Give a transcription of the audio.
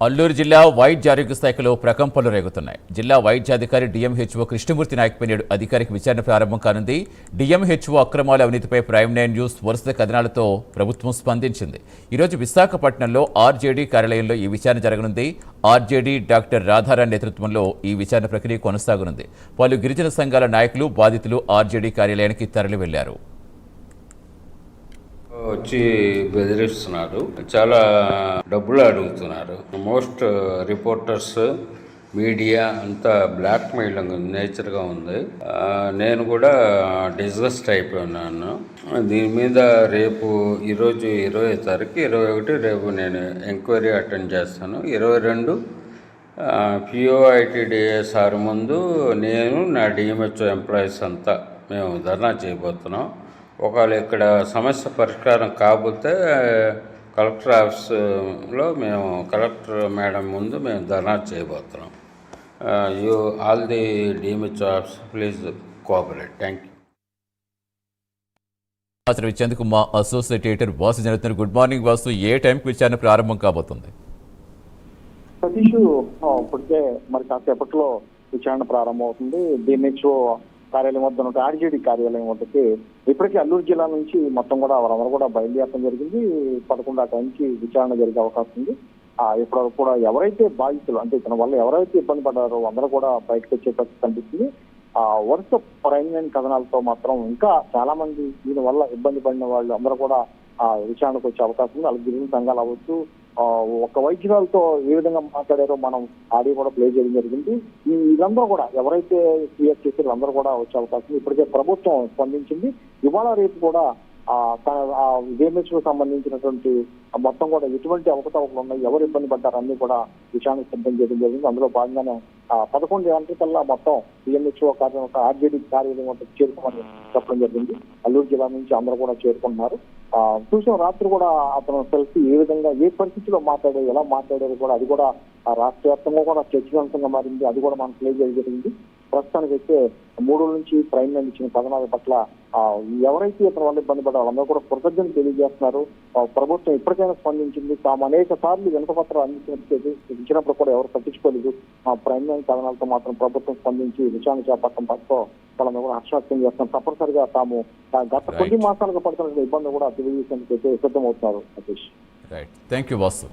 అల్లూరు జిల్లా వైద్య ఆరోగ్య శాఖలో ప్రకంపనలు రేగుతున్నాయి. జిల్లా వైద్యాధికారి డిఎంహెచ్ఓ కృష్ణమూర్తి నాయక్పై నేడు అధికారిక విచారణ ప్రారంభం కానుంది. డిఎంహెచ్ఓ అక్రమాల అవినీతిపై ప్రైమ్ 9 న్యూస్ వరుస కథనాలతో ప్రభుత్వం స్పందించింది. ఈరోజు విశాఖపట్నంలో ఆర్జేడీ కార్యాలయంలో ఈ విచారణ జరగనుంది. ఆర్జేడీ డాక్టర్ రాధారాణ్ నేతృత్వంలో ఈ విచారణ ప్రక్రియ కొనసాగనుంది. పలు గిరిజన సంఘాల నాయకులు, బాధితులు ఆర్జేడీ కార్యాలయానికి తరలి వెళ్లారు. వచ్చి బెదిరిస్తున్నారు, చాలా డబ్బులు అడుగుతున్నారు. మోస్ట్ రిపోర్టర్స్, మీడియా అంతా బ్లాక్ మెయిలింగ్ నేచర్గా ఉంది. నేను కూడా డిస్గస్ట్ అయిపోయినాను. దీని మీద రేపు ఈరోజు 20వ తారీఖు, 21 రేపు నేను ఎంక్వైరీ అటెండ్ చేస్తాను. 22 పిఓఐటీడీఏ సార్ ముందు నేను నా డిఎంహెచ్ఓ ఎంప్లాయీస్ అంతా మేము ధర్నా చేయబోతున్నాం. ఒకవేళ ఇక్కడ సమస్య పరిష్కారం కాకపోతే కలెక్టర్ ఆఫీస్లో మేము కలెక్టర్ మేడం ముందు మేము ధర్నా చేయబోతున్నాం. You all the DMHO office please cooperate. Thank you. ఇచ్చేందుకు మా అసోసియేట్ ఎడిటర్ వాసు జరుగుతున్నారు. గుడ్ మార్నింగ్ వాసు, ఏ టైంకి విచారణ ప్రారంభం కాబోతుంది? సతీష్, ఇప్పటికే మరి కాసేపట్లో విచారణ ప్రారంభం అవుతుంది. డిఎంహెచ్ఓ కార్యాలయం వద్ద ఉన్న ఆర్జేడీ కార్యాలయం వద్దకి ఇప్పటికీ అల్లూరు జిల్లా నుంచి మొత్తం కూడా వారందరూ కూడా బయలుదేరడం జరిగింది. 11 ఆ టైంకి విచారణ జరిగే అవకాశం ఉంది. ఇప్పటివరకు కూడా ఎవరైతే బాధితులు, అంటే ఇతని వల్ల ఎవరైతే ఇబ్బంది పడ్డారో అందరూ కూడా బయటకు వచ్చే పరిస్థితి కనిపిస్తుంది. వరుస ప్రైమ్ 9 కథనాలతో మాత్రం ఇంకా చాలా మంది దీని వల్ల ఇబ్బంది పడిన వాళ్ళు అందరూ కూడా విచారణకు వచ్చే అవకాశం ఉంది. అలాగే గిరిజన సంఘాలు అవ్వచ్చు, ఒక వైద్యురాలతో ఏ విధంగా మాట్లాడారో మనం ఆడియో కూడా ప్లే చేయడం జరిగింది. వీళ్ళందరూ కూడా ఎవరైతే క్లియర్ చేశారో అందరూ కూడా వచ్చే అవకాశం. ఇప్పటికే ప్రభుత్వం స్పందించింది. ఇవాళ రేపు కూడా డిఎంహెచ్కు సంబంధించినటువంటి మొత్తం కూడా ఎటువంటి అవకతవకలు ఉన్నాయి, ఎవరు ఇబ్బంది పడ్డారు అన్ని కూడా విచారణకు సిద్ధం చేయడం జరిగింది. అందులో భాగంగానే 11 గంటలకల్లా మొత్తం డిఎంహెచ్ఓ కార్యాలయం ఆర్జేడీ కార్యాలయం వద్ద చేరుకోమని చెప్పడం జరిగింది. అల్లూరు జిల్లా నుంచి అందరూ కూడా చేరుకుంటున్నారు. చూసిన రాత్రి కూడా అతను కలిసి ఏ విధంగా ఏ పరిస్థితిలో మాట్లాడారు, ఎలా మాట్లాడారు కూడా అది కూడా రాష్ట్ర వ్యాప్తంగా కూడా చర్చనీయాంశంగా మారింది. అది కూడా మనం ప్లే చేయడం జరిగింది. ప్రస్తుతానికి అయితే 3 నుంచి ప్రైమ్ 9 ఇచ్చిన కథనాల పట్ల ఎవరైతే ఇతని వల్ల ఇబ్బంది పడ్డారో వాళ్ళందరూ కూడా కృతజ్ఞతలు తెలియజేస్తున్నారు. ప్రభుత్వం ఇప్పటికైనా స్పందించింది. తాము అనేక సార్లు వినతిపత్రాలు అందించినప్పుడు కూడా ఎవరు పట్టించుకోలేదు. ప్రైమ్ 9 కథనాలతో మాత్రం ప్రభుత్వం స్పందించి విచారణ చేపట్టడం పట్ల వాళ్ళని కూడా హర్షార్థం చేస్తున్నారు. తప్పనిసరిగా తాము గత కొన్ని మాసాలుగా పడుతున్న ఇబ్బంది కూడా తెలియజేసేందుకు అయితే సిద్ధమవుతున్నారు. Satish, thank you Vasu.